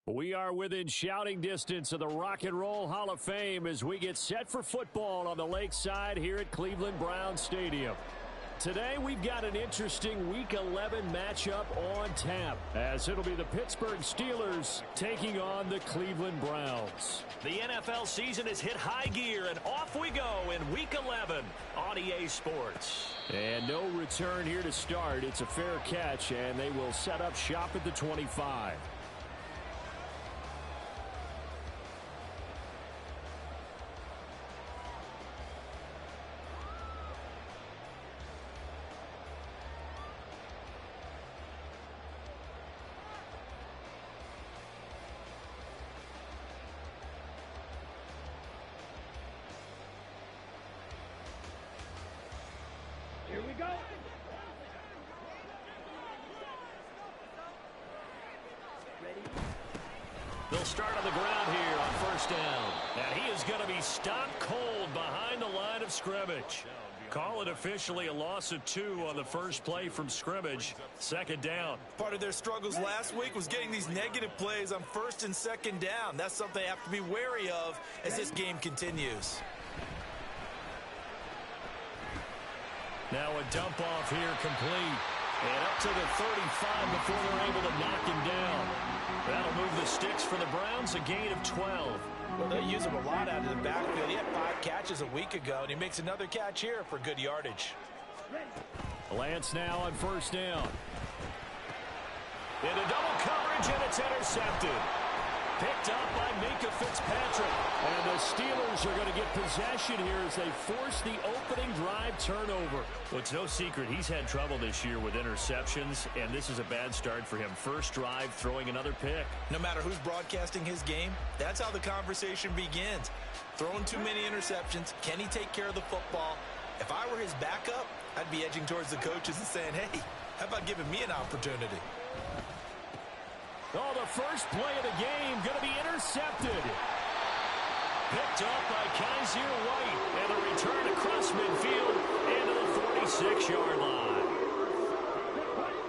We are within shouting distance of the Rock and Roll Hall of Fame as we get set for football on the lakeside here at Cleveland Browns Stadium. Today we've got an interesting Week 11 matchup on tap, as it'll be the Pittsburgh Steelers taking on the Cleveland Browns. The NFL season has hit high gear, and off we go in Week 11 on EA Sports. And no return here to start. It's a fair catch, and they will set up shop at the 25. Here we go. Ready? They'll start on the ground here on first down. And he is going to be stopped cold behind the line of scrimmage. Call it officially a loss of 2 on the first play from scrimmage. Second down. Part of their struggles last week was getting these negative plays on first and second down. That's something they have to be wary of as this game continues. Now a dump off here complete. And up to the 35 before they're able to knock him down. That'll move the sticks for the Browns, a gain of 12. Well, they use him a lot out of the backfield. He had 5 catches a week ago, and he makes another catch here for good yardage. Lance now on first down. Into double coverage, and it's intercepted. Picked up by Minka Fitzpatrick. And the Steelers are going to get possession here as they force the opening drive turnover. Well, it's no secret he's had trouble this year with interceptions, and this is a bad start for him. First drive, throwing another pick. No matter who's broadcasting his game, that's how the conversation begins. Throwing too many interceptions, can he take care of the football? If I were his backup, I'd be edging towards the coaches and saying, hey, how about giving me an opportunity? Oh, the first play of the game going to be intercepted. Picked up by Kaiser White. And a return across midfield into the 46-yard line.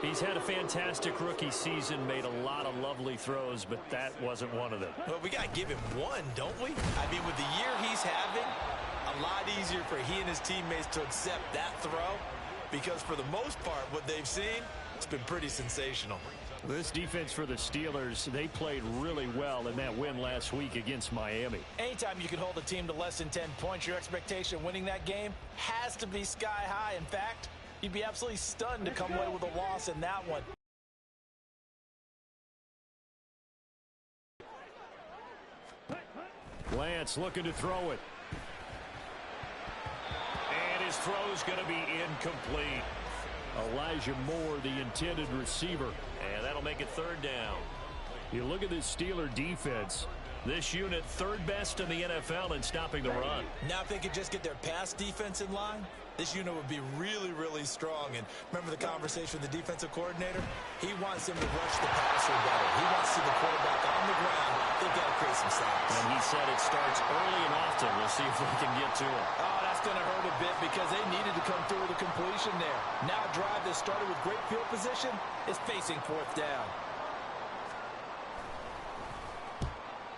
He's had a fantastic rookie season, made a lot of lovely throws, but that wasn't one of them. Well, we got to give him one, don't we? I mean, with the year he's having, a lot easier for he and his teammates to accept that throw, because for the most part, what they've seen, it's been pretty sensational. This defense for the Steelers, they played really well in that win last week against Miami. Anytime you can hold a team to less than 10 points, your expectation of winning that game has to be sky high. In fact, you'd be absolutely stunned to come away with a loss in that one. Lance looking to throw it. And his throw's going to be incomplete. Elijah Moore, the intended receiver. And that'll make it third down. You look at this Steeler defense. This unit third best in the NFL in stopping the run. Now if they could just get their pass defense in line, this unit would be really, really strong. And remember the conversation with the defensive coordinator? He wants them to rush the passer better. He wants to see the quarterback on the ground. They've got to create some sacks. And he said it starts early and often. We'll see if they can get to it. Oh, that's going to hurt a bit because they needed to come through with a completion there. Now a drive that started with great field position is facing fourth down.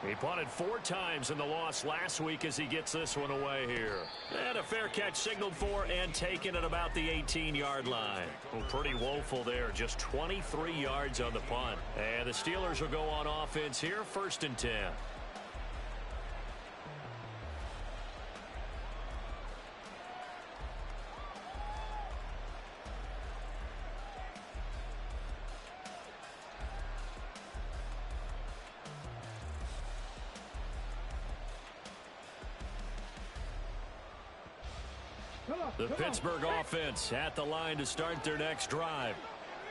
He punted 4 times in the loss last week as he gets this one away here. And a fair catch signaled for and taken at about the 18-yard line. Well, pretty woeful there. Just 23 yards on the punt. And the Steelers will go on offense here, first and 10. The Pittsburgh offense at the line to start their next drive.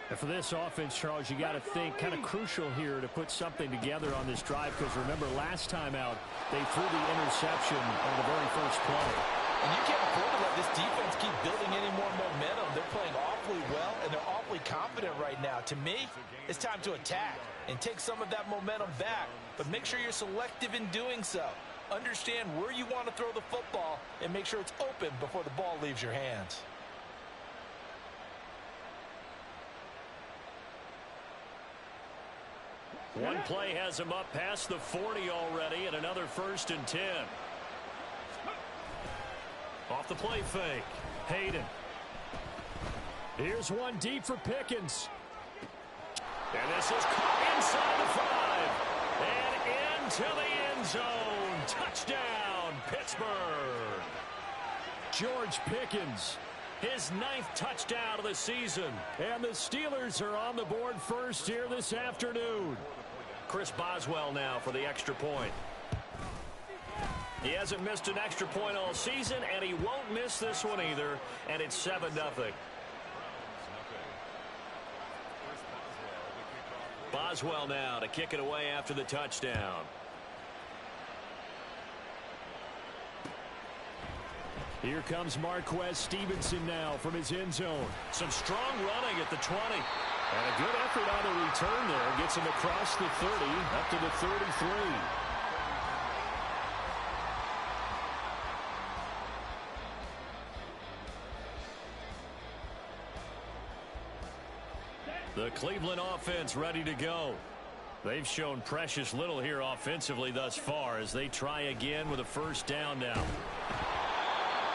And for this offense, Charles, you got to think kind of crucial here to put something together on this drive, because remember last time out they threw the interception on the very first play. And you can't afford to let this defense keep building any more momentum. They're playing awfully well, and they're awfully confident right now. To me, it's time to attack and take some of that momentum back. But make sure you're selective in doing so. Understand where you want to throw the football and make sure it's open before the ball leaves your hands. One play has him up past the 40 already, and another 1st and 10. Off the play fake. Hayden. Here's one deep for Pickens. And this is caught inside the 5. And into the end zone. Touchdown, Pittsburgh. George Pickens. His 9th touchdown of the season. And the Steelers are on the board first here this afternoon. Chris Boswell now for the extra point. He hasn't missed an extra point all season, and he won't miss this one either. And it's 7-0. Boswell now to kick it away after the touchdown. Here comes Marquez Stevenson now from his end zone. Some strong running at the 20. And a good effort on the return there. Gets him across the 30 up to the 33. The Cleveland offense ready to go. They've shown precious little here offensively thus far as they try again with a 1st down now.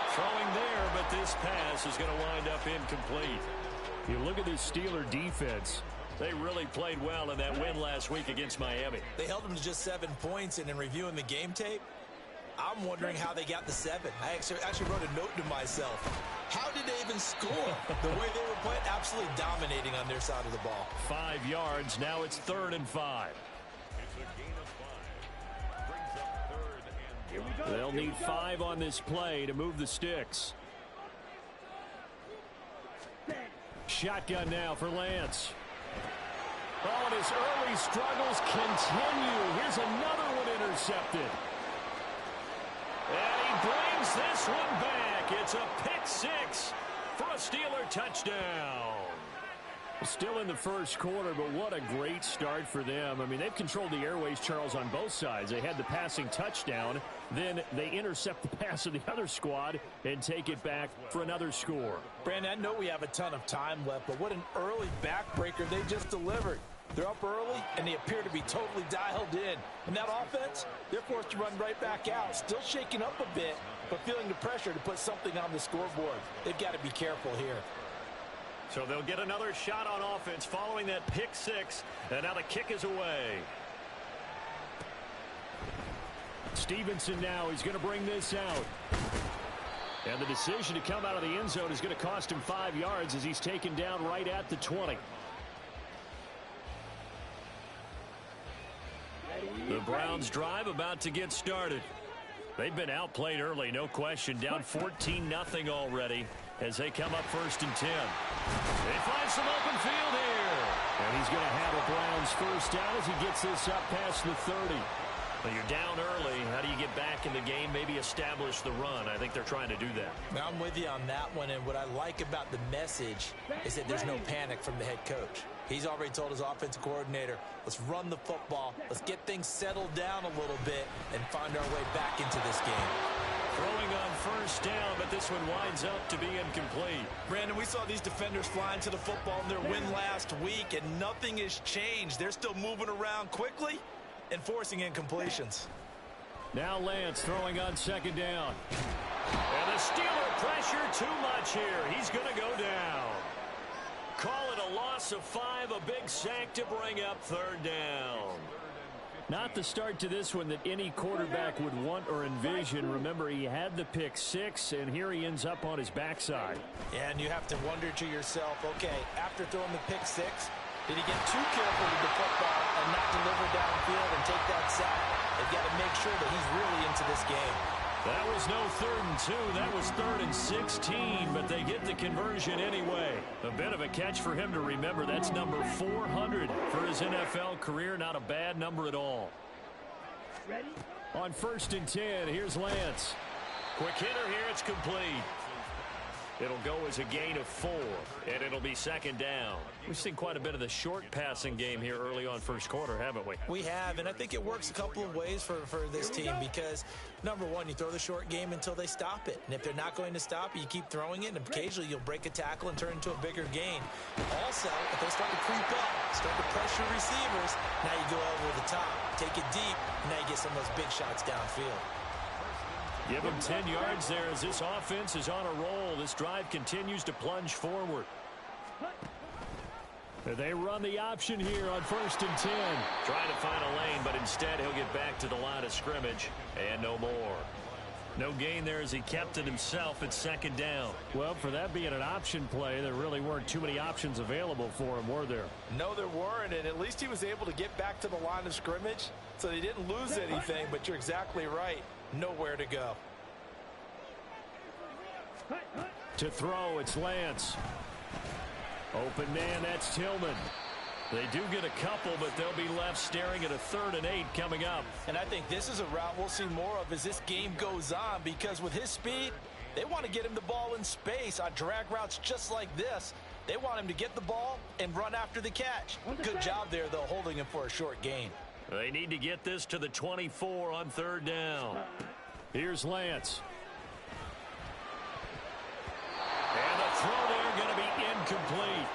Throwing there, but this pass is going to wind up incomplete. You look at this Steeler defense. They really played well in that win last week against Miami. They held them to just 7 points, and in reviewing the game tape, I'm wondering how they got the 7. I actually wrote a note to myself. How did they even score? The way they were playing, absolutely dominating on their side of the ball. 5 yards. Now it's 3rd and 5. They'll need 5 on this play to move the sticks. Shotgun now for Lance. Oh, and his early struggles continue. Here's another one intercepted. And he brings this one back. It's a pick 6 for a Steeler touchdown. Still in the first quarter, but what a great start for them. I mean, they've controlled the airways, Charles, on both sides. They had the passing touchdown. Then they intercept the pass of the other squad and take it back for another score. Brandon, I know we have a ton of time left, but what an early backbreaker they just delivered. They're up early, and they appear to be totally dialed in. And that offense, they're forced to run right back out, still shaking up a bit, but feeling the pressure to put something on the scoreboard. They've got to be careful here. So they'll get another shot on offense following that pick 6, and now the kick is away. Stevenson now, he's going to bring this out. And the decision to come out of the end zone is going to cost him 5 yards as he's taken down right at the 20. The Browns drive about to get started. They've been outplayed early, no question. Down 14-0 already as they come up 1st and 10. They find some open field here. And he's going to have a Browns 1st down as he gets this up past the 30. But you're down early. How do you get back in the game, maybe establish the run? I think they're trying to do that. Now, I'm with you on that one, and what I like about the message is that there's no panic from the head coach. He's already told his offensive coordinator, let's run the football, let's get things settled down a little bit, and find our way back into this game. Throwing on 1st down, but this one winds up to be incomplete. Brandon, we saw these defenders flying to the football in their win last week, and nothing has changed. They're still moving around quickly and forcing incompletions. Now Lance throwing on 2nd down. And the Steeler pressure too much here. He's going to go down. Call it a loss of 5, a big sack to bring up 3rd down. Not the start to this one that any quarterback would want or envision. Remember, he had the pick 6, and here he ends up on his backside. Yeah, and you have to wonder to yourself, okay, after throwing the pick 6, did he get too careful with the football and not deliver downfield and take that sack? They've got to make sure that he's really into this game. That was no 3rd and 2. That was 3rd and 16, but they get the conversion anyway. A bit of a catch for him to remember. That's number 400 for his NFL career. Not a bad number at all. Ready? On 1st and 10, here's Lance. Quick hitter here. It's complete. It'll go as a gain of 4, and it'll be second down. We've seen quite a bit of the short passing game here early on first quarter, haven't we? We have, and I think it works a couple of ways for this team because, number one, you throw the short game until they stop it. And if they're not going to stop it, you keep throwing it, and occasionally you'll break a tackle and turn it into a bigger gain. Also, if they start to creep up, start to pressure receivers, now you go over the top, take it deep, and now you get some of those big shots downfield. Give them 10 yards there as this offense is on a roll. This drive continues to plunge forward. They run the option here on 1st and 10. Trying to find a lane, but instead he'll get back to the line of scrimmage and no more. No gain there as he kept it himself at second down. Well, for that being an option play, there really weren't too many options available for him, were there? No, there weren't, and at least he was able to get back to the line of scrimmage, so they didn't lose anything, but you're exactly right. Nowhere to go. To throw, it's Lance. Open man, that's Tillman. They do get a couple, but they'll be left staring at a 3rd and 8 coming up. And I think this is a route we'll see more of as this game goes on, because with his speed, they want to get him the ball in space on drag routes just like this. They want him to get the ball and run after the catch. Good job there, though, holding him for a short gain. They need to get this to the 24 on 3rd down. Here's Lance. And the throw there going to be incomplete.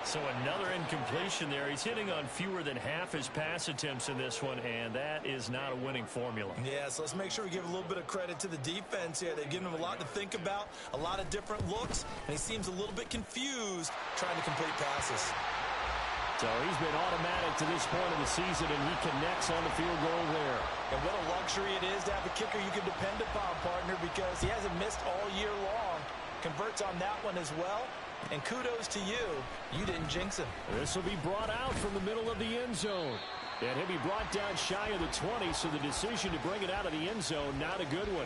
So another incompletion there. He's hitting on fewer than half his pass attempts in this one, and that is not a winning formula. Yeah, so let's make sure we give a little bit of credit to the defense here. They've given him a lot to think about, a lot of different looks, and he seems a little bit confused trying to complete passes. So he's been automatic to this point of the season, and he connects on the field goal there. And what a luxury it is to have a kicker you can depend upon, partner, because he hasn't missed all year long. Converts on that one as well. And kudos to you. You didn't jinx him. This will be brought out from the middle of the end zone. And he'll be brought down shy of the 20, so the decision to bring it out of the end zone, not a good one.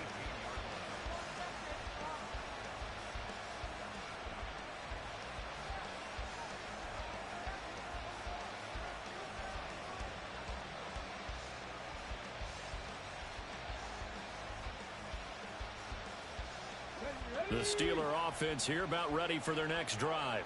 The Steeler offense here about ready for their next drive.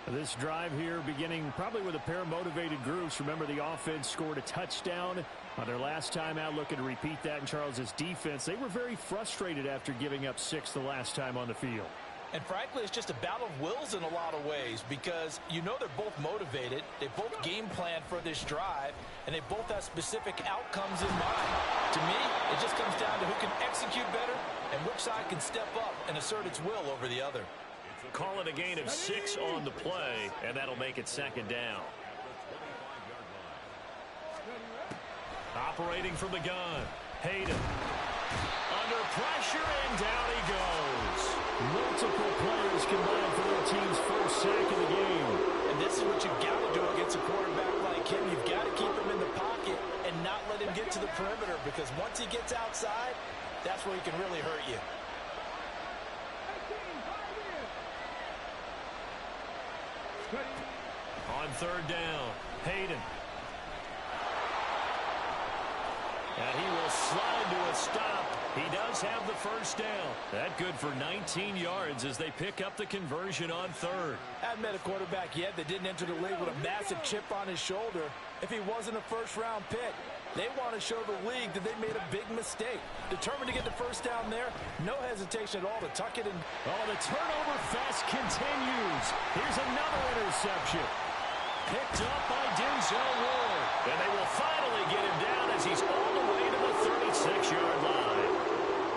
This drive here beginning probably with a pair of motivated groups. Remember, the offense scored a touchdown on their last time out, looking to repeat that in Charles's defense. They were very frustrated after giving up 6 the last time on the field. And frankly, it's just a battle of wills in a lot of ways, because you know they're both motivated, they both game plan for this drive, and they both have specific outcomes in mind. To me, it just comes down to who can execute better and which side can step up and assert its will over the other. Call it a gain of 6 on the play, and that'll make it second down. Operating from the gun, Hayden. Under pressure, and down he goes. Multiple players combined for their team's first sack of the game. And this is what you've got to do against a quarterback like him. You've got to keep him in the pocket and not let him get to the perimeter, because once he gets outside, that's where he can really hurt you. On 3rd down, Hayden. And he will slide to a stop. He does have the first down. That good for 19 yards as they pick up the conversion on 3rd. I haven't met a quarterback yet that didn't enter the league with a massive chip on his shoulder if he wasn't a first-round pick. They want to show the league that they made a big mistake. Determined to get the first down there, no hesitation at all to tuck it in. Oh, the turnover fest continues. Here's another interception. Picked up by Denzel Ward. And they will finally get him down as he's all the way to the 36-yard line.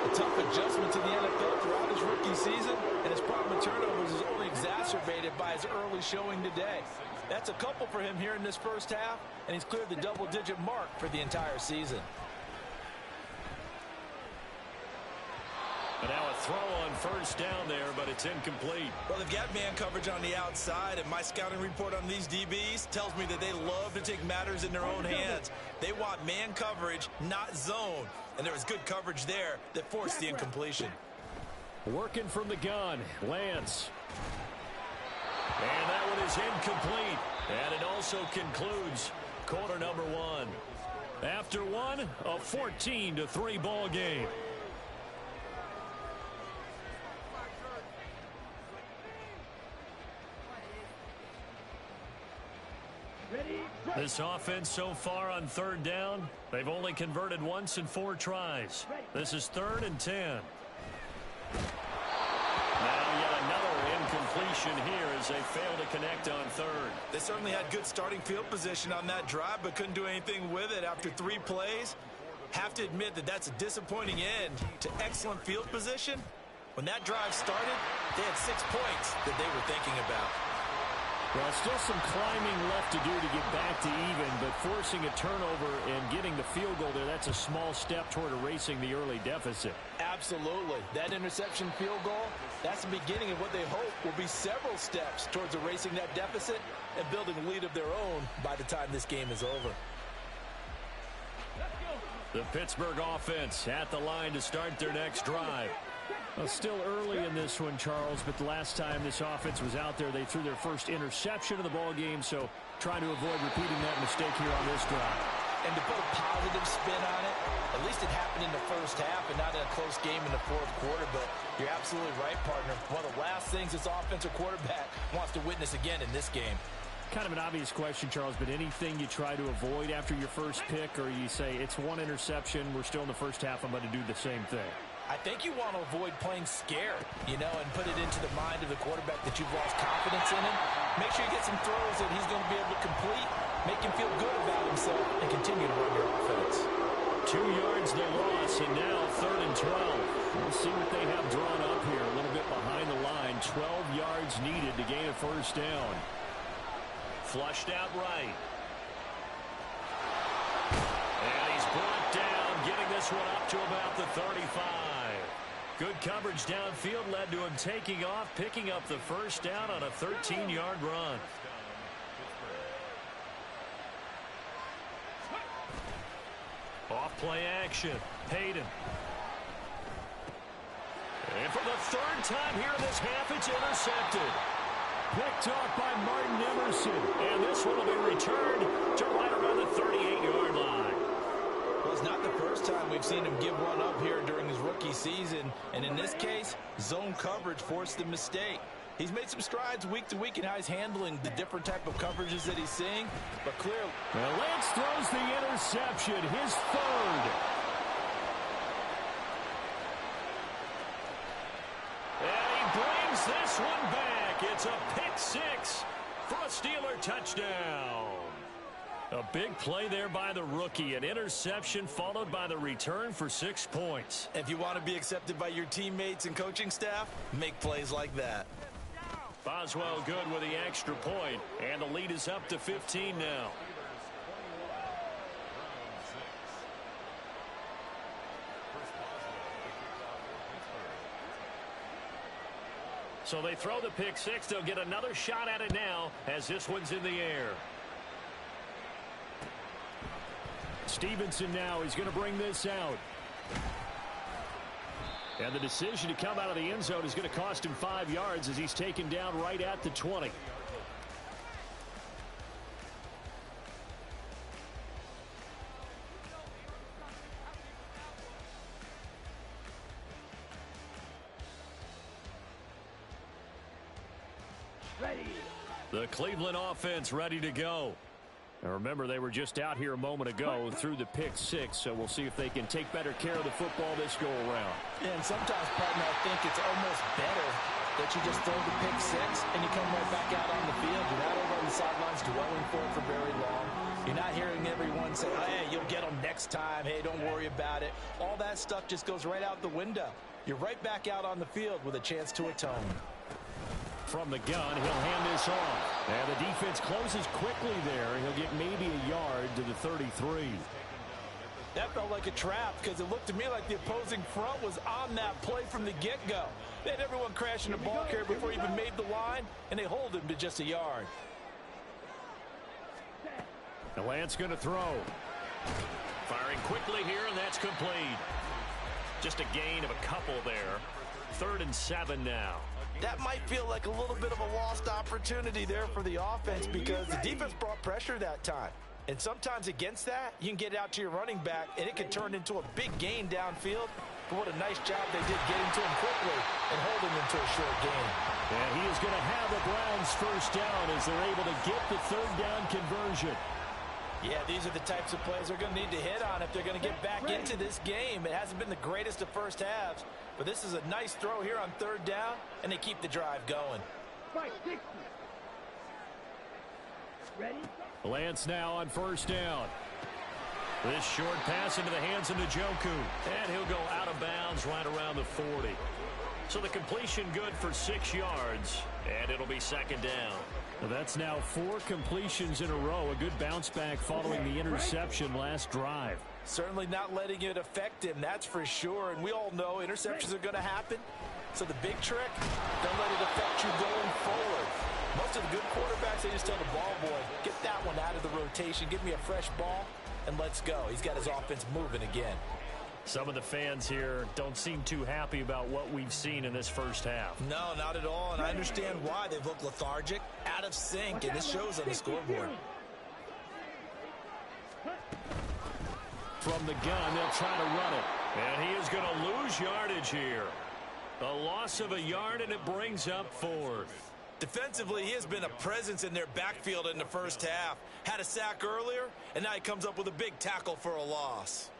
A tough adjustment to the NFL throughout his rookie season, and his problem with turnovers is only exacerbated by his early showing today. That's a couple for him here in this first half, and he's cleared the double-digit mark for the entire season. And now a throw on 1st down there, but it's incomplete. Well, they've got man coverage on the outside, and my scouting report on these DBs tells me that they love to take matters in their own hands. They want man coverage, not zone. And there was good coverage there that forced the incompletion. Working from the gun, Lance. And that one is incomplete. And it also concludes quarter number 1. After one, a 14-3 ball game. This offense so far on third down, they've only converted once in 4 tries. This is 3rd and 10. Now yet another incompletion here as they fail to connect on 3rd. They certainly had good starting field position on that drive, but couldn't do anything with it after 3 plays. Have to admit that that's a disappointing end to excellent field position. When that drive started, they had 6 points that they were thinking about. Well, still some climbing left to do to get back to even, but forcing a turnover and getting the field goal there, that's a small step toward erasing the early deficit. Absolutely. That interception field goal, that's the beginning of what they hope will be several steps towards erasing that deficit and building a lead of their own by the time this game is over. The Pittsburgh offense at the line to start their next drive. Well, still early in this one, Charles, but the last time this offense was out there, they threw their first interception of the ball game, so trying to avoid repeating that mistake here on this drive. And to put a positive spin on it, at least it happened in the first half and not in a close game in the 4th quarter, but you're absolutely right, partner. One of the last things this offensive quarterback wants to witness again in this game. Kind of an obvious question, Charles, but anything you try to avoid after your first pick, or you say it's 1 interception, we're still in the first half, I'm going to do the same thing? I think you want to avoid playing scared, and put it into the mind of the quarterback that you've lost confidence in him. Make sure you get some throws that he's going to be able to complete, make him feel good about himself, and continue to run your offense. 2 yards the loss, and now 3rd and 12. We'll see what they have drawn up here. A little bit behind the line. 12 yards needed to gain a first down. Flushed out right. And he's brought down, getting this one up to about the 35. Good coverage downfield led to him taking off, picking up the first down on a 13-yard run. Off play action. Hayden. And for the 3rd time here in this half, it's intercepted. Picked off by Martin Emerson. And this one will be returned to right around the 38-yard line. Well, it's not the first time we've seen him give one up here during his rookie season. And in this case, zone coverage forced the mistake. He's made some strides week to week in how he's handling the different type of coverages that he's seeing. But clearly, well, Lance throws the interception, his 3rd. And he brings this one back. It's a pick 6 for a Steeler touchdown. A big play there by the rookie. An interception followed by the return for 6 points. if you want to be accepted by your teammates and coaching staff, make plays like that. Boswell good with the extra point, and the lead is up to 15 now. So they throw the pick 6. They'll get another shot at it now as this one's in the air. Stevenson now is going to bring this out. And the decision to come out of the end zone is going to cost him 5 yards as he's taken down right at the 20. Ready. The Cleveland offense ready to go. Now remember, they were just out here a moment ago through the pick 6, so we'll see if they can take better care of the football this go around. Yeah, and sometimes, partner, I think it's almost better that you just throw the pick 6 and you come right back out on the field. You're not over on the sidelines dwelling for it for very long. You're not hearing everyone say, hey, you'll get them next time. Hey, don't worry about it. All that stuff just goes right out the window. You're right back out on the field with a chance to atone. From the gun, he'll hand this off. And the defense closes quickly there. He'll get maybe a yard to the 33. That felt like a trap because it looked to me like the opposing front was on that play from the get-go. They had everyone crashing the ball carrier before he even made the line, and they hold him to just a yard. Now Lance going to throw. Firing quickly here, and that's complete. Just a gain of a couple there. 3rd and 7 now. That might feel like a little bit of a lost opportunity there for the offense because the defense brought pressure that time. And sometimes against that, you can get it out to your running back, and it can turn into a big gain downfield. But what a nice job they did getting to him quickly and holding him to a short gain. And he is going to have the Browns first down as they're able to get the 3rd down conversion. Yeah, these are the types of plays they're going to need to hit on if they're going to get back into this game. It hasn't been the greatest of first halves, but this is a nice throw here on third down, and they keep the drive going. Ready? Lance now on first down. This short pass into the hands of Njoku. And he'll go out of bounds right around the 40. So the completion good for 6 yards, and it'll be second down. Well, that's now 4 completions in a row. A good bounce back following the interception last drive. Certainly not letting it affect him, that's for sure. And we all know interceptions are going to happen. So the big trick, don't let it affect you going forward. Most of the good quarterbacks, they just tell the ball boy, get that one out of the rotation, give me a fresh ball, and let's go. He's got his offense moving again. Some of the fans here don't seem too happy about what we've seen in this first half. No, not at all, and I understand why. They've looked lethargic, out of sync, and this shows on the scoreboard. From the gun, they'll try to run it. And he is going to lose yardage here. A loss of a yard, and it brings up 4th. Defensively, he has been a presence in their backfield in the first half. Had a sack earlier, and now he comes up with a big tackle for a loss.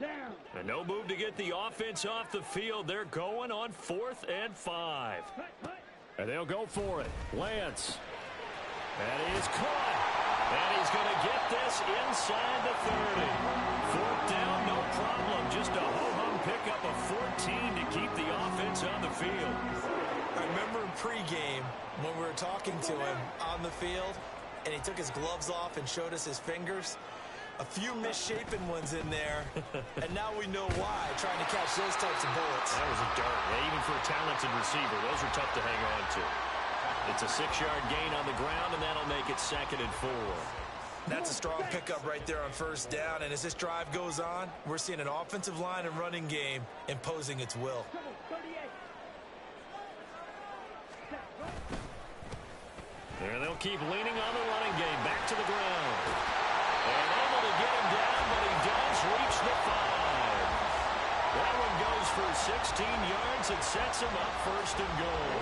Down. And no move to get the offense off the field. They're going on 4th and 5. And they'll go for it. Lance. And he's caught. And he's going to get this inside the 30. 4th down, no problem. Just a ho-hum pickup of 14 to keep the offense on the field. I remember in pregame when we were talking to him on the field, and he took his gloves off and showed us his fingers. A few misshapen ones in there, and now we know why, trying to catch those types of bullets. That was a dart. Yeah, even for a talented receiver, those are tough to hang on to. It's a 6-yard gain on the ground, and that'll make it 2nd and 4. That's a strong pickup right there on first down, and as this drive goes on, we're seeing an offensive line and running game imposing its will. And they'll keep leaning on the running game. Back to the ground. And able to get him down, but he does reach the 5. That one goes for 16 yards and sets him up 1st and goal.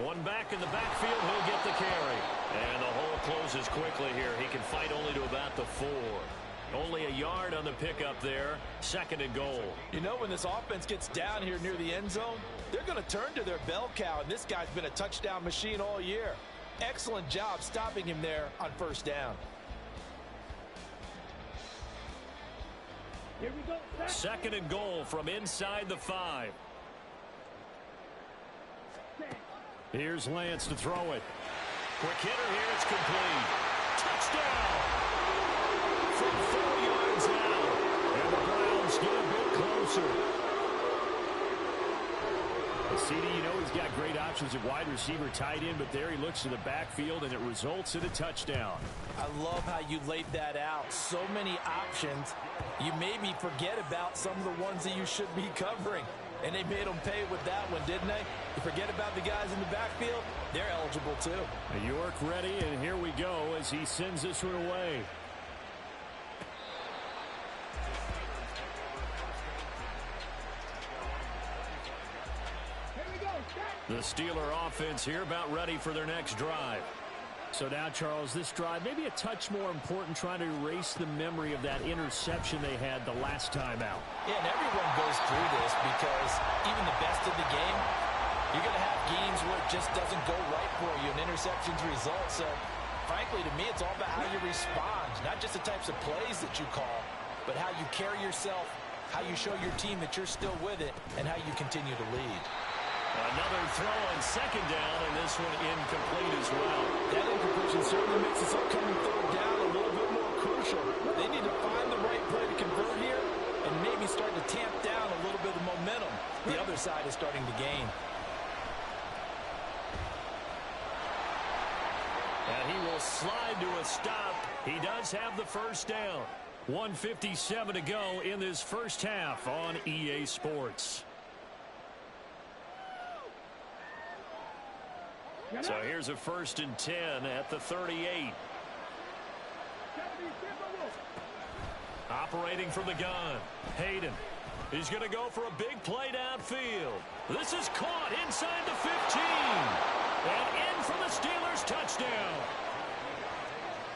One back in the backfield, he'll get the carry. And the hole closes quickly here. He can fight only to about the 4. Only a yard on the pickup there. 2nd and goal. You know, when this offense gets down here near the end zone, they're going to turn to their bell cow, and this guy's been a touchdown machine all year. Excellent job stopping him there on first down. Here we go. 2nd and goal from inside the 5. Here's Lance to throw it. Quick hitter here. It's complete. Touchdown. From 4 yards out. And the Browns get a bit closer. CD, you know he's got great options at wide receiver, tight end, but there he looks to the backfield, and it results in a touchdown. I love how you laid that out. So many options. You made me forget about some of the ones that you should be covering. And they made them pay with that one, didn't they? You forget about the guys in the backfield, they're eligible too. York ready, and here we go as he sends this one away. The Steeler offense here about ready for their next drive. So now, Charles, this drive maybe a touch more important, trying to erase the memory of that interception they had the last time out. Yeah, and everyone goes through this because even the best in the game, you're going to have games where it just doesn't go right for you, and interceptions result. So, frankly, to me, it's all about how you respond, not just the types of plays that you call, but how you carry yourself, how you show your team that you're still with it, and how you continue to lead. Another throw on 2nd down, and this one incomplete as well. That incompletion certainly makes this upcoming 3rd down a little bit more crucial. They need to find the right play to convert here and maybe start to tamp down a little bit of momentum. The other side is starting to gain. And he will slide to a stop. He does have the 1st down. 1:57 to go in this first half on EA Sports. So here's a 1st and 10 at the 38. Operating from the gun, Hayden. He's going to go for a big play downfield. This is caught inside the 15. And in for the Steelers touchdown.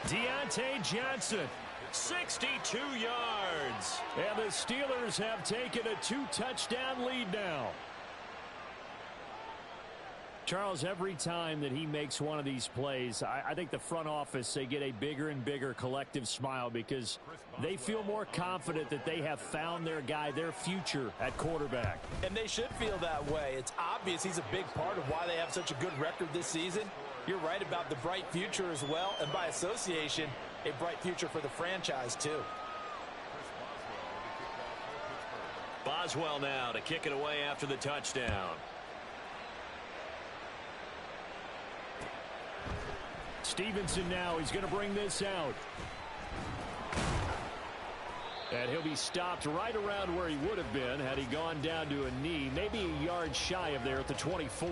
Deontay Johnson, 62 yards. And the Steelers have taken a 2-touchdown lead now. Charles, every time that he makes one of these plays, I think the front office, they get a bigger and bigger collective smile because they feel more confident that they have found their guy, their future at quarterback. And they should feel that way. It's obvious he's a big part of why they have such a good record this season. You're right about the bright future as well, and by association, a bright future for the franchise too. Boswell now to kick it away after the touchdown. Stevenson now, he's going to bring this out. And he'll be stopped right around where he would have been had he gone down to a knee, maybe a yard shy of there at the 24.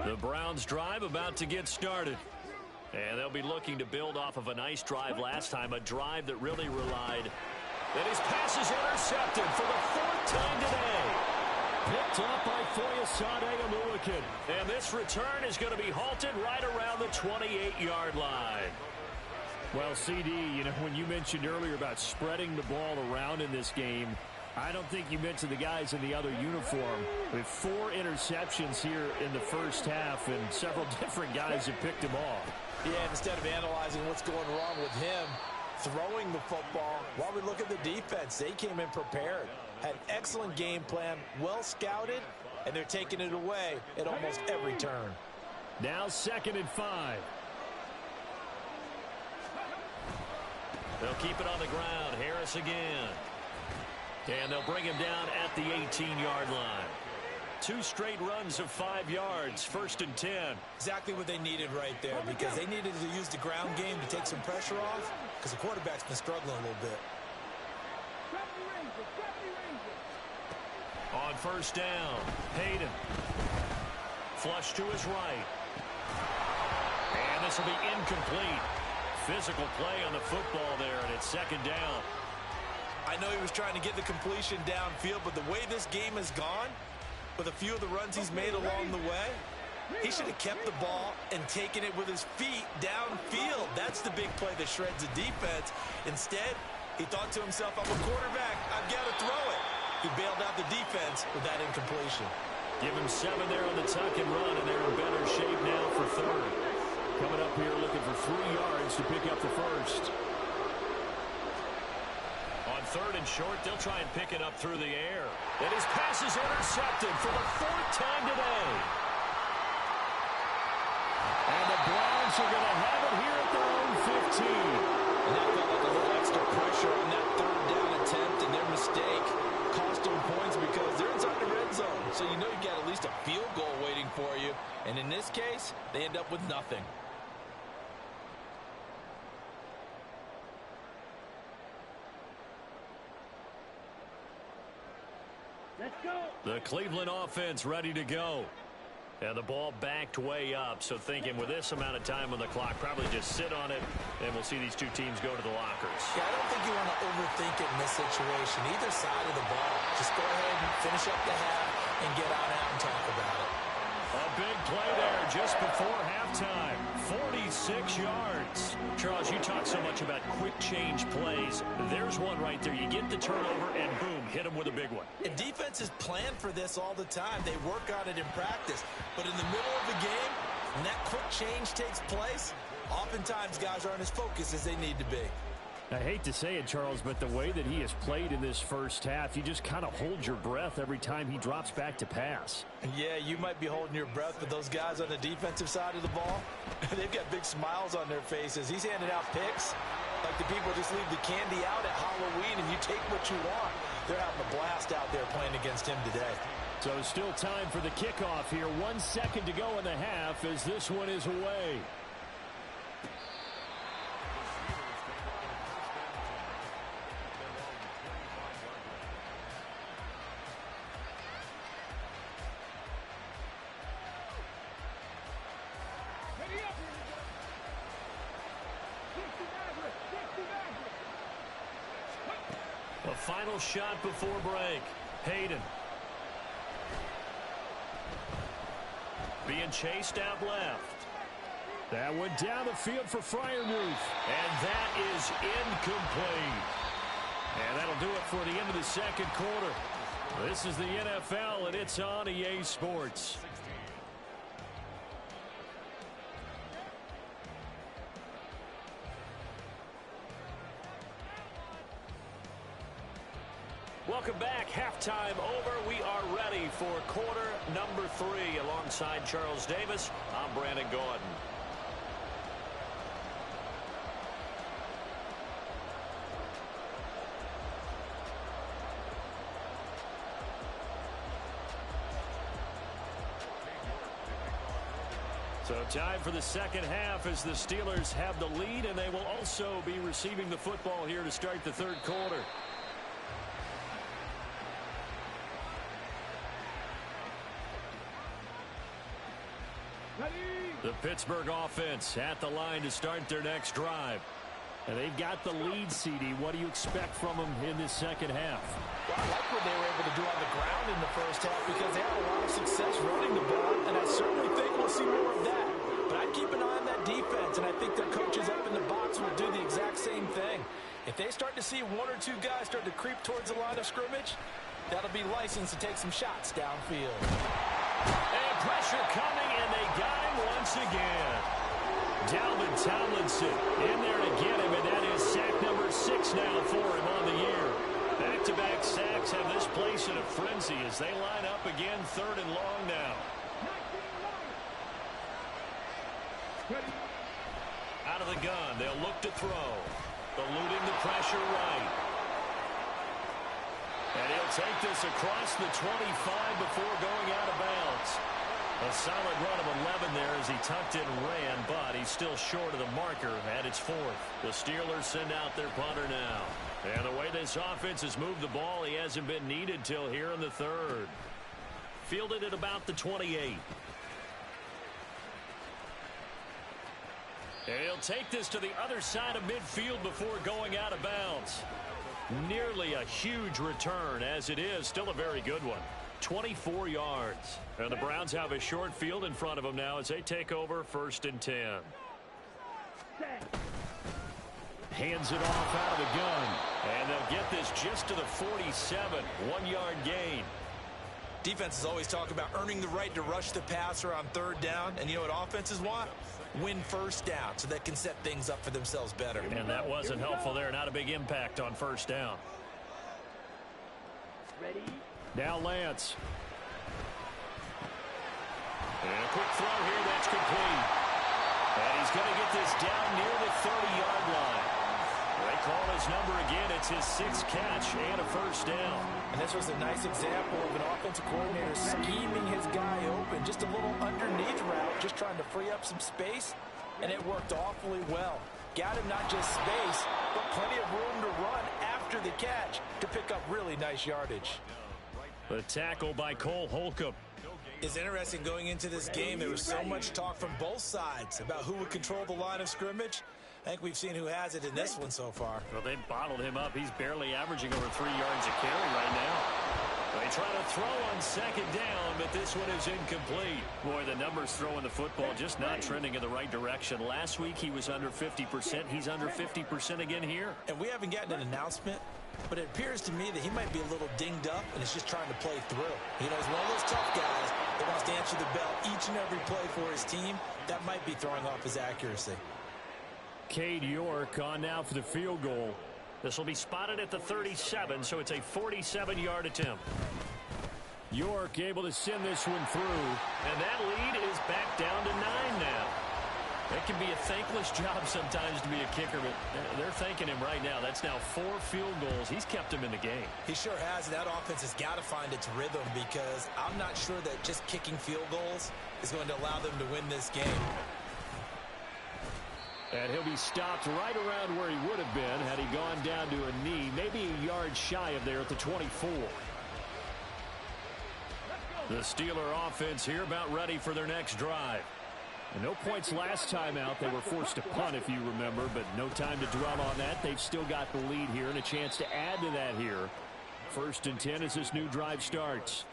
The Browns drive about to get started. And they'll be looking to build off of a nice drive last time, a drive that really relied. And his pass is intercepted for the 4th time today. Picked up by Foyesade Aluakin. And this return is going to be halted right around the 28-yard line. Well, CD, you know, when you mentioned earlier about spreading the ball around in this game, I don't think you mentioned the guys in the other uniform. With 4 interceptions here in the first half, and several different guys have picked him off. Yeah, instead of analyzing what's going wrong with him throwing the football, while we look at the defense, they came in prepared, had an excellent game plan, well scouted, and they're taking it away at almost every turn. Now 2nd and 5. They'll keep it on the ground. Harris again. And they'll bring him down at the 18-yard line. 2 straight runs of 5 yards, 1st and 10. Exactly what they needed right there, because they needed to use the ground game to take some pressure off, because the quarterback's been struggling a little bit. On 1st down, Hayden. Flush to his right. And this will be incomplete. Physical play on the football there, and it's 2nd down. I know he was trying to get the completion downfield, but the way this game has gone, with a few of the runs he's made along the way, he should have kept the ball and taken it with his feet downfield. That's the big play that shreds the defense. Instead, he thought to himself, I'm a quarterback, I've got to throw it. He bailed out the defense with that incompletion. Give him 7 there on the tuck and run, and they're in better shape now for 3rd. Coming up here looking for 3 yards to pick up the 1st. On 3rd and short, they'll try and pick it up through the air. And his pass is intercepted for the 4th time today. And the Browns are going to have it here at their own 15. And that felt like a little extra pressure on that 3rd down attempt, and their mistake cost them points because they're inside the red zone. So you know you've got at least a field goal waiting for you. And in this case, they end up with nothing. Let's go. The Cleveland offense ready to go. And the ball backed way up, so thinking with this amount of time on the clock, probably just sit on it, and we'll see these 2 teams go to the lockers. Yeah, I don't think you want to overthink it in this situation, either side of the ball. Just go ahead and finish up the half and get on out and talk about it. A big play there just before halftime. 46 yards. Charles, you talk so much about quick change plays. There's one right there. You get the turnover, and boom, hit them with a big one. And defenses plan for this all the time. They work on it in practice. But in the middle of the game, when that quick change takes place, oftentimes guys aren't as focused as they need to be. I hate to say it, Charles, but the way that he has played in this first half, you just kind of hold your breath every time he drops back to pass. Yeah, you might be holding your breath, but those guys on the defensive side of the ball, they've got big smiles on their faces. He's handing out picks like the people just leave the candy out at Halloween and you take what you want. They're having a blast out there playing against him today. So still time for the kickoff here. 1 second to go in the half as this one is away. A final shot before break. Hayden. Being chased out left. That went down the field for Freiermuth. And that is incomplete. And that'll do it for the end of the second quarter. This is the NFL, and it's on EA Sports. Welcome back. Halftime over. We are ready for quarter number 3. Alongside Charles Davis, I'm Brandon Gordon. So time for the second half as the Steelers have the lead, and they will also be receiving the football here to start the third quarter. The Pittsburgh offense at the line to start their next drive. And they've got the lead, CD. What do you expect from them in this second half? Well, I like what they were able to do on the ground in the first half because they had a lot of success running the ball, and I certainly think we'll see more of that. But I'd keep an eye on that defense, and I think their coaches up in the box will do the exact same thing. If they start to see 1 or 2 guys start to creep towards the line of scrimmage, that'll be licensed to take some shots downfield. And pressure coming, and they got him once again. Dalvin Tomlinson in there to get him, and that is sack number 6 now for him on the year. Back-to-back sacks have this place in a frenzy as they line up again, 3rd and long now. Out of the gun, they'll look to throw. Eluding the pressure right. And he'll take this across the 25 before going out of bounds. A solid run of 11 there as he tucked it and ran, but he's still short of the marker at its 4th. The Steelers send out their punter now. And the way this offense has moved the ball, he hasn't been needed till here in the 3rd. Fielded at about the 28. And he'll take this to the other side of midfield before going out of bounds. Nearly a huge return as it is. Still a very good one. 24 yards. And the Browns have a short field in front of them now as they take over 1st and 10. Hands it off out of the gun. And they'll get this just to the 47. 1-yard gain. Defenses always talk about earning the right to rush the passer on 3rd down. And you know what offenses want? Win 1st down so they can set things up for themselves better. And that wasn't helpful there. Not a big impact on 1st down. Ready? Now Lance. And a quick throw here. That's complete. And he's going to get this down near the 30-yard line. They call his number again. It's his 6th catch and a 1st down. And this was a nice example of an offensive coordinator scheming his guy open. Just a little underneath route, just trying to free up some space. And it worked awfully well. Got him not just space, but plenty of room to run after the catch to pick up really nice yardage. The tackle by Cole Holcomb. It's interesting going into this game. There was so much talk from both sides about who would control the line of scrimmage. I think we've seen who has it in this one so far. Well, they bottled him up. He's barely averaging over 3 yards a carry right now. They try to throw on 2nd down, but this one is incomplete. Boy, the numbers throwing the football just not trending in the right direction. Last week he was under 50%. He's under 50% again here. And we haven't gotten an announcement, but it appears to me that he might be a little dinged up and is just trying to play through. You know, he's one of those tough guys that wants to answer the bell each and every play for his team. That might be throwing off his accuracy. Cade York on now for the field goal. This will be spotted at the 37, so it's a 47-yard attempt. York able to send this one through. And that lead is back down to 9 now. It can be a thankless job sometimes to be a kicker, but they're thanking him right now. That's now 4 field goals. He's kept him in the game. He sure has. That offense has got to find its rhythm because I'm not sure that just kicking field goals is going to allow them to win this game. And he'll be stopped right around where he would have been had he gone down to a knee, maybe a yard shy of there at the 24. The Steeler offense here about ready for their next drive. And no points last time out. They were forced to punt, if you remember, but no time to dwell on that. They've still got the lead here and a chance to add to that here. 1st and 10 as this new drive starts.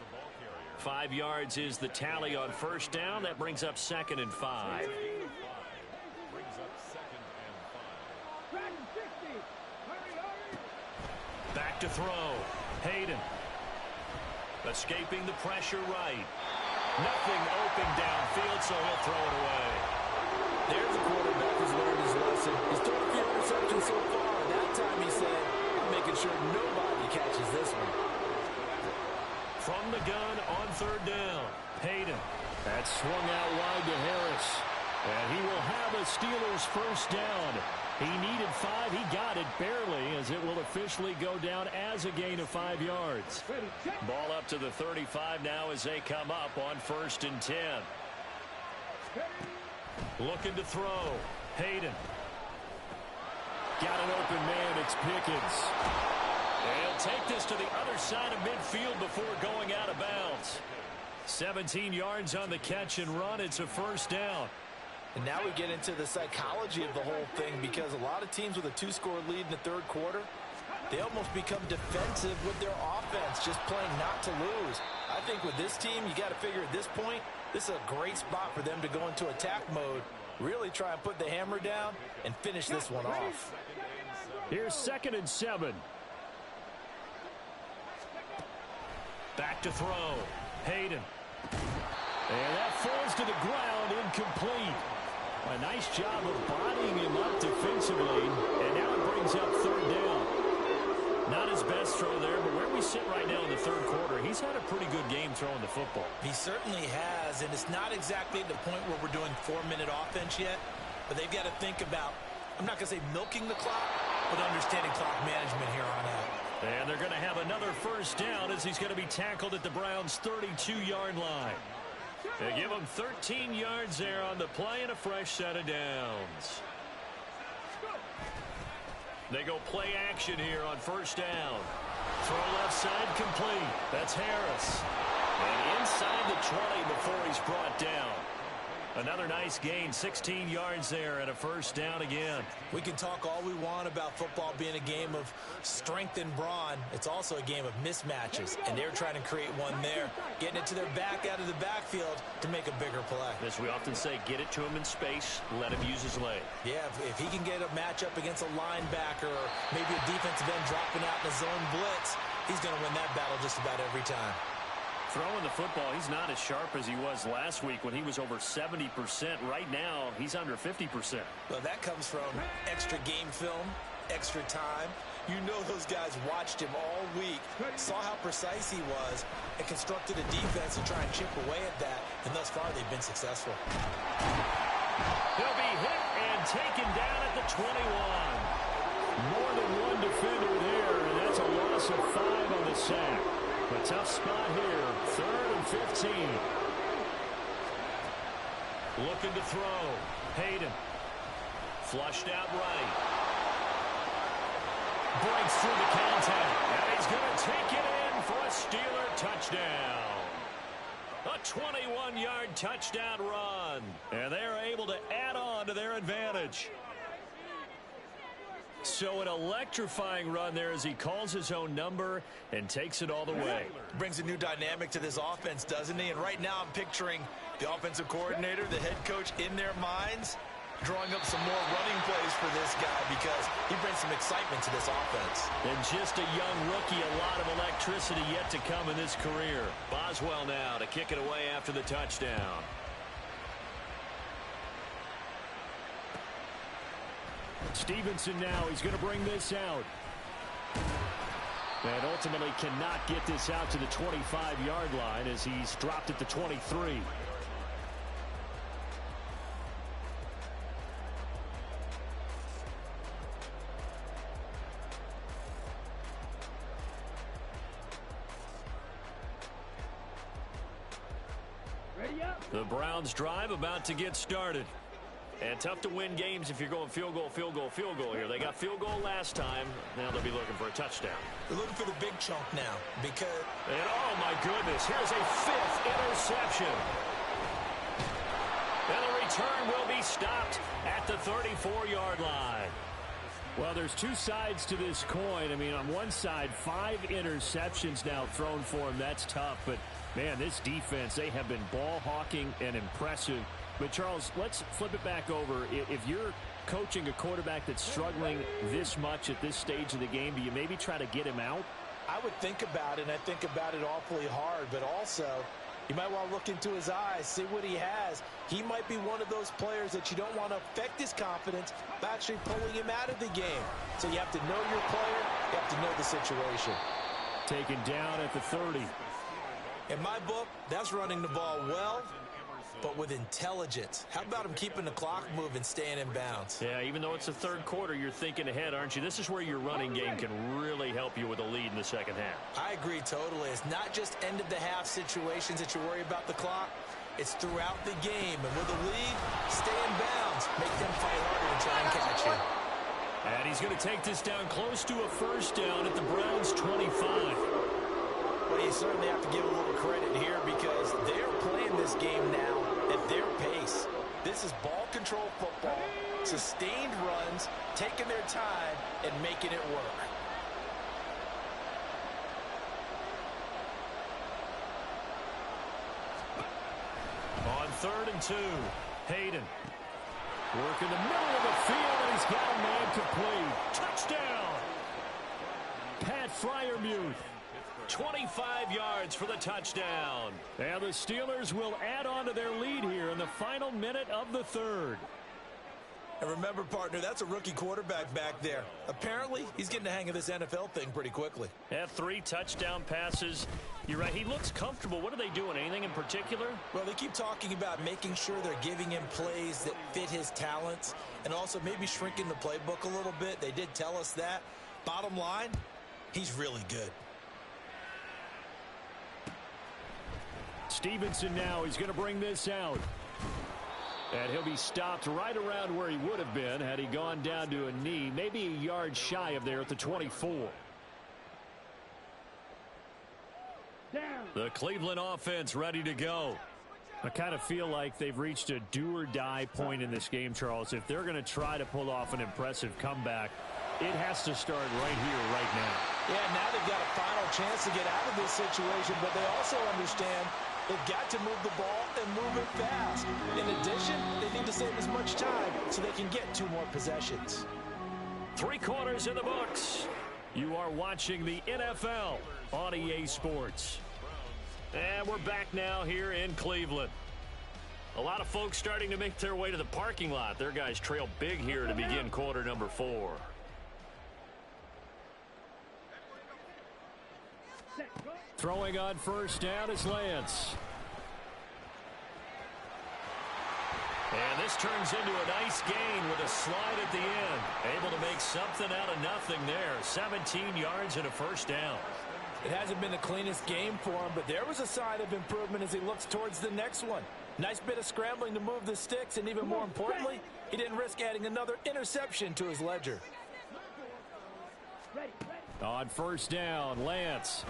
5 yards is the tally on first down. That brings up 2nd and 5. Back to throw. Hayden. Escaping the pressure right. Nothing open downfield, so he'll throw it away. There's a quarterback who's learned his lesson. He's thrown a few interceptions so far. That time he said, I'm making sure nobody catches this one. From the gun on 3rd down. Hayden. That swung out wide to Harris. And he will have a Steelers first down. He needed 5. He got it barely as it will officially go down as a gain of 5 yards. Ball up to the 35 now as they come up on 1st and 10. Looking to throw. Hayden. Got an open man. It's Pickens. They'll take this to the other side of midfield before going out of bounds. 17 yards on the catch and run. It's a first down. And now we get into the psychology of the whole thing because a lot of teams with a 2-score lead in the 3rd quarter, they almost become defensive with their offense, just playing not to lose. I think with this team, you got to figure at this point, this is a great spot for them to go into attack mode, really try and put the hammer down and finish this one off. Here's 2nd and 7. Back to throw. Hayden. And that falls to the ground, incomplete. A nice job of bodying him up defensively, and now it brings up 3rd down. Not his best throw there, but where we sit right now in the 3rd quarter, he's had a pretty good game throwing the football. He certainly has, and it's not exactly the point where we're doing 4-minute offense yet, but they've got to think about, I'm not going to say milking the clock, but understanding clock management here on out. And they're going to have another first down as he's going to be tackled at the Browns' 32-yard line. They give him 13 yards there on the play and a fresh set of downs. They go play action here on first down. Throw left side complete. That's Harris. And inside the 20 before he's brought down. Another nice gain, 16 yards there and a first down again. We can talk all we want about football being a game of strength and brawn. It's also a game of mismatches, and they're trying to create one there, getting it to their back out of the backfield to make a bigger play. As we often say, get it to him in space, let him use his leg. Yeah, if he can get a matchup against a linebacker or maybe a defensive end dropping out in a zone blitz, he's going to win that battle just about every time. Throwing the football, he's not as sharp as he was last week when he was over 70%. Right now, he's under 50%. Well, that comes from extra game film, extra time. You know those guys watched him all week, saw how precise he was, and constructed a defense to try and chip away at that. And thus far, they've been successful. He'll be hit and taken down at the 21. More than one defender there, and that's a loss of 5 on the sack. A tough spot here, 3rd and 15. Looking to throw. Hayden. Flushed out right. Breaks through the contact. And he's going to take it in for a Steeler touchdown. A 21-yard touchdown run. And they're able to add on to their advantage. So an electrifying run there as he calls his own number and takes it all the way. Brings a new dynamic to this offense, doesn't he? And right now I'm picturing the offensive coordinator, the head coach in their minds, drawing up some more running plays for this guy because he brings some excitement to this offense. And just a young rookie, a lot of electricity yet to come in this career. Boswell now to kick it away after the touchdown. Stevenson now, he's going to bring this out. And ultimately cannot get this out to the 25-yard line as he's dropped at the 23. The Browns drive about to get started. And tough to win games if you're going field goal, field goal, field goal here. They got field goal last time. Now they'll be looking for a touchdown. They're looking for the big chunk now because... And oh, my goodness, here's a 5th interception. And the return will be stopped at the 34-yard line. Well, there's two sides to this coin. I mean, on one side, 5 interceptions now thrown for him. That's tough. But, man, this defense, they have been ball hawking and impressive. But, Charles, let's flip it back over. If you're coaching a quarterback that's struggling this much at this stage of the game, do you maybe try to get him out? I would think about it, and I think about it awfully hard. But also, you might want to look into his eyes, see what he has. He might be one of those players that you don't want to affect his confidence by actually pulling him out of the game. So you have to know your player. You have to know the situation. Taken down at the 30. In my book, that's running the ball well, but with intelligence. How about him keeping the clock moving, staying in bounds? Yeah, even though it's the third quarter, you're thinking ahead, aren't you? This is where your running game can really help you with a lead in the second half. I agree totally. It's not just end-of-the-half situations that you worry about the clock. It's throughout the game. And with a lead, stay in bounds. Make them fight harder to try and catch you. And he's going to take this down close to a first down at the Browns' 25. Well, you certainly have to give a little credit here because they're playing this game now at their pace. This is ball control football, sustained runs, taking their time, and making it work. On 3rd and 2, Hayden. Work in the middle of the field, and he's got a man complete. Touchdown! Pat Freiermuth. 25 yards for the touchdown. And the Steelers will add on to their lead here in the final minute of the 3rd. And remember, partner, that's a rookie quarterback back there. Apparently, he's getting the hang of this NFL thing pretty quickly. Have 3 touchdown passes. You're right. He looks comfortable. What are they doing? Anything in particular? Well, they keep talking about making sure they're giving him plays that fit his talents and also maybe shrinking the playbook a little bit. They did tell us that. Bottom line, he's really good. Stevenson now, he's going to bring this out. And he'll be stopped right around where he would have been had he gone down to a knee, maybe a yard shy of there at the 24. The Cleveland offense ready to go. I kind of feel like they've reached a do-or-die point in this game, Charles. If they're going to try to pull off an impressive comeback, it has to start right here, right now. Yeah, now they've got a final chance to get out of this situation, but they also understand they've got to move the ball and move it fast. In addition, they need to save as much time so they can get 2 more possessions. 3 quarters in the books. You are watching the NFL on EA Sports. And we're back now here in Cleveland. A lot of folks starting to make their way to the parking lot. Their guys trail big here to begin quarter number 4. Throwing on first down is Lance. And this turns into a nice gain with a slide at the end. Able to make something out of nothing there. 17 yards and a first down. It hasn't been the cleanest game for him, but there was a sign of improvement as he looks towards the next one. Nice bit of scrambling to move the sticks, and even more importantly, he didn't risk adding another interception to his ledger. On first down, Lance.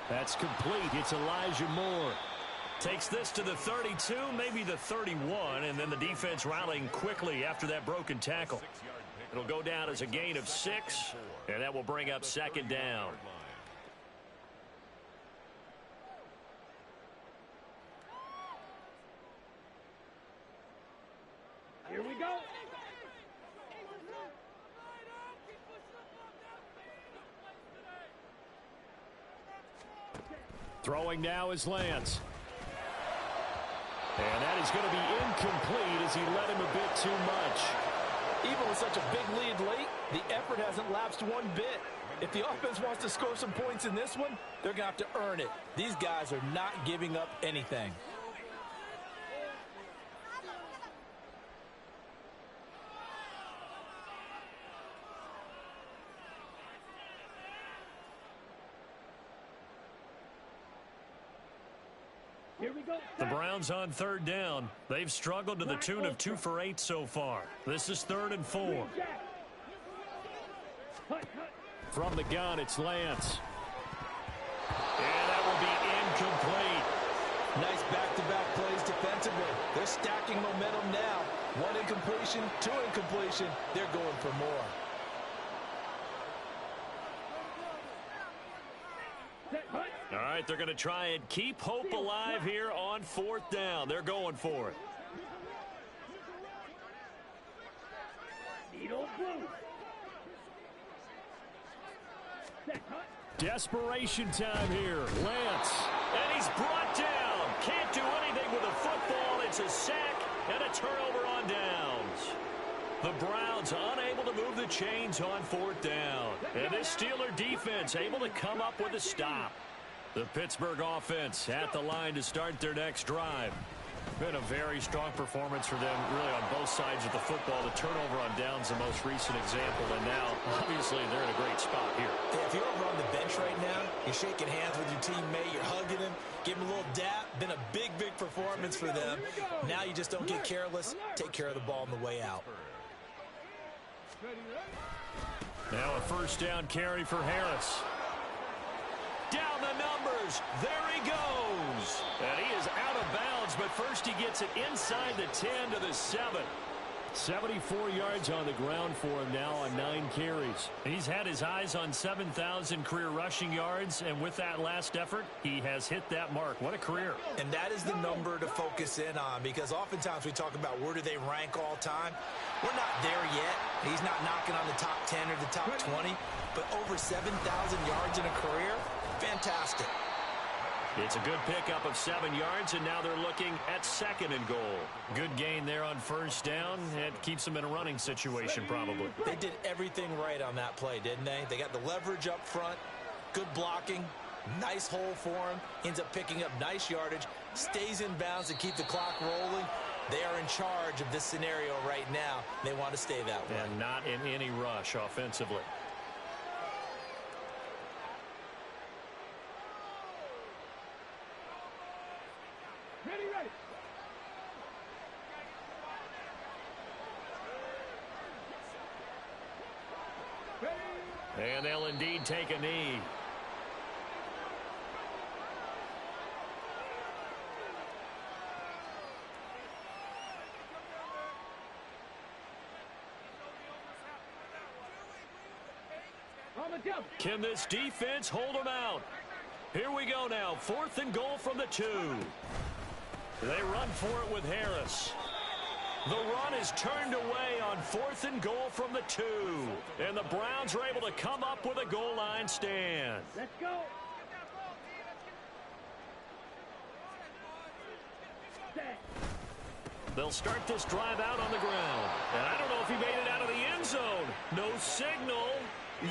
That's complete. It's Elijah Moore. Takes this to the 32, maybe the 31, and then the defense rallying quickly after that broken tackle. It'll go down as a gain of 6, and that will bring up 2nd down. Here we go. Throwing now is Lance. And that is going to be incomplete as he led him a bit too much. Even with such a big lead late, the effort hasn't lapsed one bit. If the offense wants to score some points in this one, they're going to have to earn it. These guys are not giving up anything. Here we The Browns on third down. They've struggled to the tune of 2 for 8 so far. This is 3rd and 4. From the gun, it's Lance. And that will be incomplete. Nice back-to-back plays defensively. They're stacking momentum now. 1 incompletion, 2 incompletion. They're going for more. All right, they're going to try and keep hope alive here on 4th down. They're going for it. Desperation time here. Lance. And he's brought down. Can't do anything with a football. It's a sack and a turnover on downs. The Browns unable to move the chains on 4th down. And this Steeler defense able to come up with a stop. The Pittsburgh offense at the line to start their next drive. Been a very strong performance for them, really, on both sides of the football. The turnover on downs, the most recent example, and now, obviously, they're in a great spot here. Yeah, if you're over on the bench right now, you're shaking hands with your teammate, you're hugging him, give him a little dap. Been a big, big performance for them. Now you just don't get careless. Take care of the ball on the way out. Now a 1st down carry for Harris. Down the numbers. There he goes. And he is out of bounds, but first he gets it inside the 10 to the 7. 74 yards on the ground for him now on 9 carries. He's had his eyes on 7,000 career rushing yards, and with that last effort, he has hit that mark. What a career. And that is the number to focus in on, because oftentimes we talk about where do they rank all time. We're not there yet. He's not knocking on the top 10 or the top 20, but over 7,000 yards in a career, fantastic. It's a good pickup of 7 yards, and now they're looking at 2nd and goal. Good gain there on 1st down. It keeps them in a running situation, probably. They did everything right on that play, didn't they? They got the leverage up front, good blocking, nice hole for him, ends up picking up nice yardage, stays in bounds to keep the clock rolling. They are in charge of this scenario right now. They want to stay that way. And not in any rush offensively. And they'll indeed take a knee. Can this defense hold them out? Here we go now. 4th and goal from the 2. They run for it with Harris. The run is turned away on 4th and goal from the 2. And the Browns are able to come up with a goal line stand. Let's go. They'll start this drive out on the ground. And I don't know if he made it out of the end zone. No signal.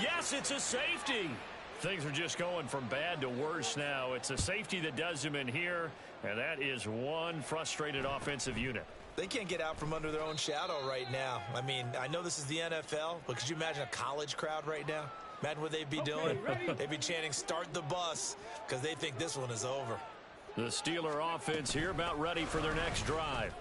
Yes, it's a safety. Things are just going from bad to worse now. It's a safety that does him in here, and that is one frustrated offensive unit. They can't get out from under their own shadow right now. I mean, I know this is the NFL, but could you imagine a college crowd right now? Imagine what they'd be doing. They'd be chanting, "Start the bus," because they think this one is over. The Steeler offense here about ready for their next drive.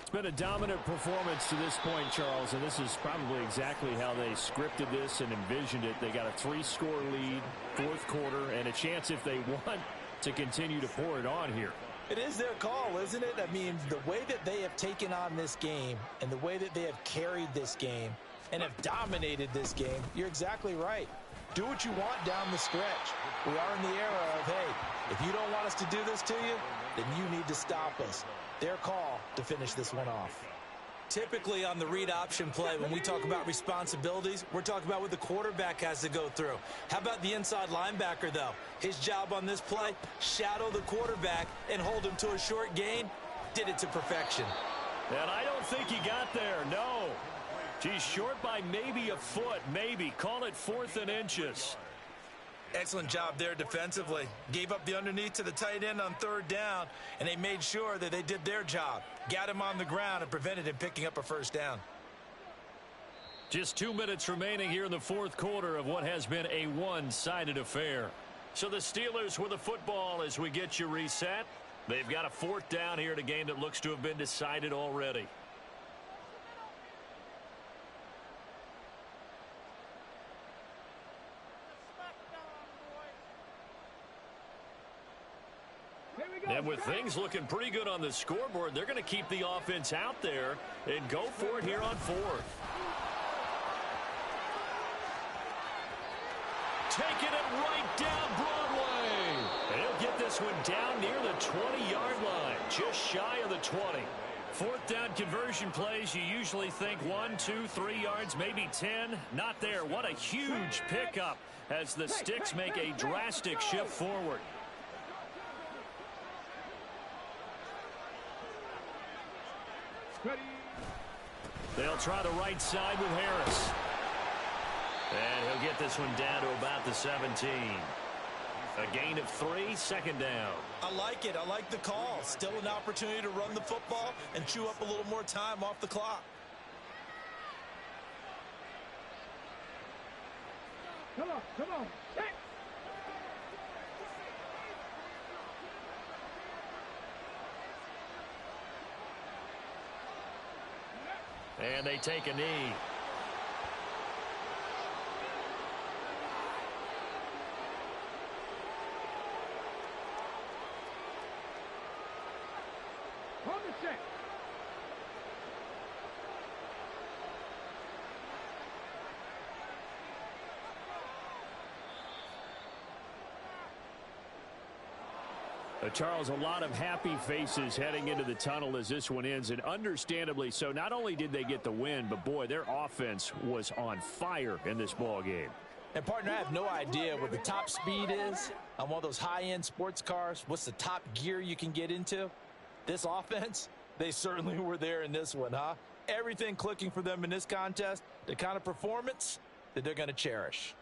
It's been a dominant performance to this point, Charles, and this is probably exactly how they scripted this and envisioned it. They got a 3-score lead, 4th quarter, and a chance, if they want, to continue to pour it on here. It is their call, isn't it? I mean, the way that they have taken on this game and the way that they have carried this game and have dominated this game, you're exactly right. Do what you want down the stretch. We are in the era of, hey, if you don't want us to do this to you, then you need to stop us. Their call to finish this one off. Typically on the read option play, when we talk about responsibilities, we're talking about what the quarterback has to go through. How about the inside linebacker, though? His job on this play, shadow the quarterback and hold him to a short gain. Did it to perfection. And I don't think he got there, no. He's short by maybe a foot, maybe. Call it 4th and inches. Excellent job there defensively. Gave up the underneath to the tight end on 3rd down, and they made sure that they did their job. Got him on the ground and prevented him picking up a 1st down. Just 2 minutes remaining here in the 4th quarter of what has been a one-sided affair. So the Steelers with the football as we get you reset. They've got a fourth down here in a game that looks to have been decided already. And with things looking pretty good on the scoreboard, they're going to keep the offense out there and go for it here on fourth. Taking it right down Broadway. And he'll get this one down near the 20-yard line, just shy of the 20. Fourth down conversion plays, you usually think 1, 2, 3 yards, maybe 10. Not there. What a huge pickup as the Sticks make a drastic shift forward. They'll try the right side with Harris. And he'll get this one down to about the 17. A gain of 3, second down. I like it. I like the call. Still an opportunity to run the football and chew up a little more time off the clock. Come on, come on. Check. And they take a knee. Hold the check. Charles, a lot of happy faces heading into the tunnel as this one ends, and understandably so. Not only did they get the win, but boy, their offense was on fire in this ball game. And partner, I have no idea what the top speed is on one of those high-end sports cars. What's the top gear you can get into? This offense, they certainly were there in this one, huh? Everything clicking for them in this contest, the kind of performance that they're going to cherish.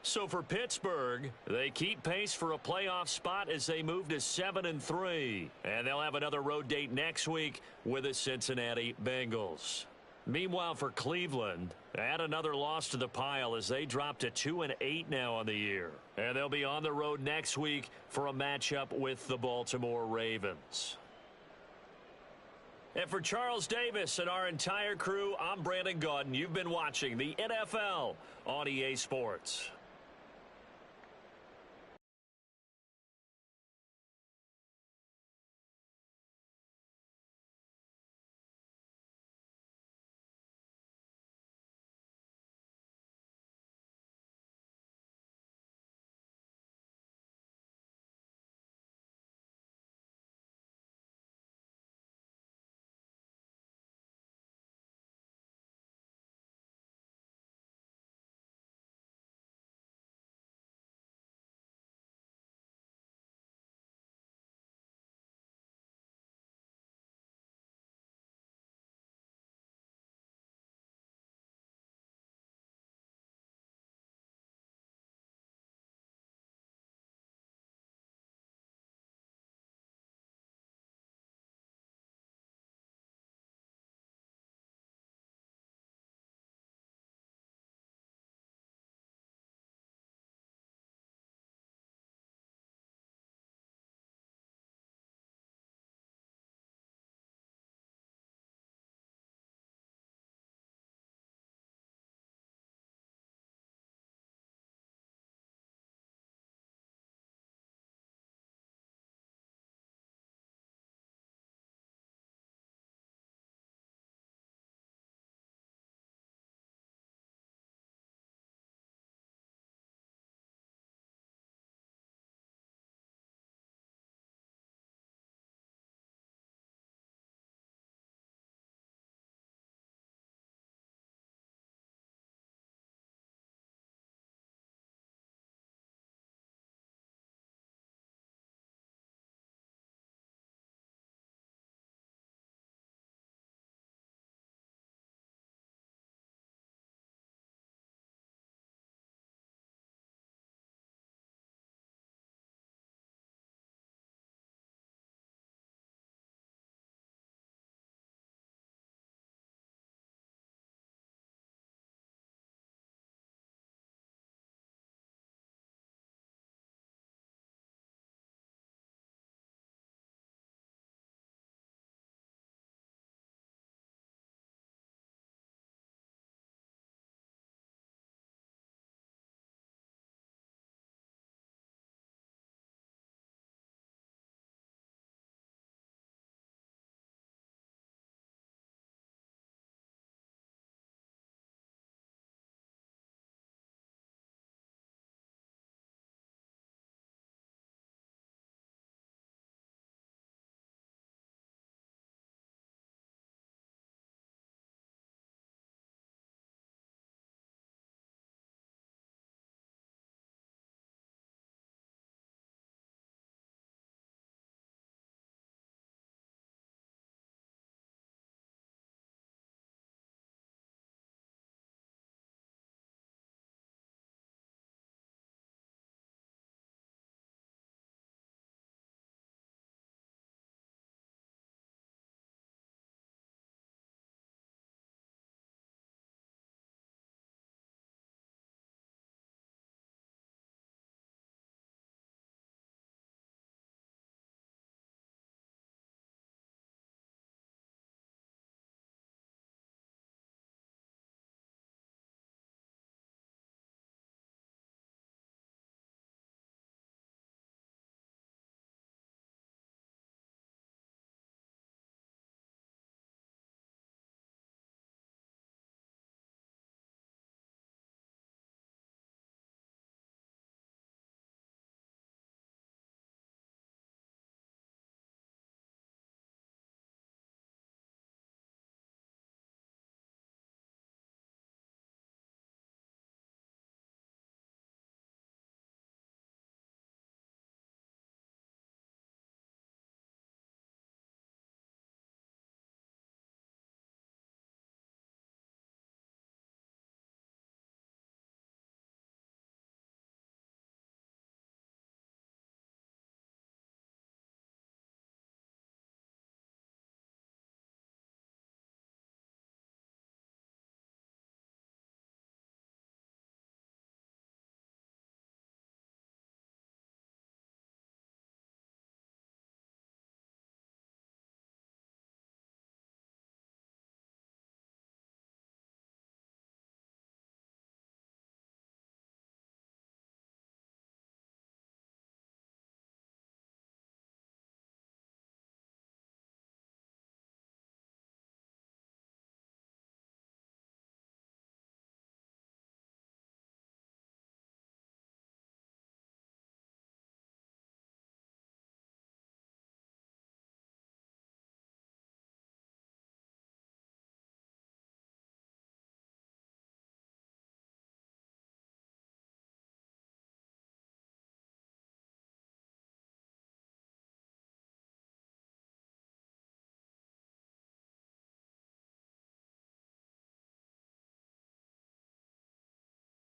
So for Pittsburgh, they keep pace for a playoff spot as they move to 7-3. And they'll have another road date next week with the Cincinnati Bengals. Meanwhile, for Cleveland, add another loss to the pile as they drop to 2-8 now on the year. And they'll be on the road next week for a matchup with the Baltimore Ravens. And for Charles Davis and our entire crew, I'm Brandon Gaudin. You've been watching the NFL on EA Sports.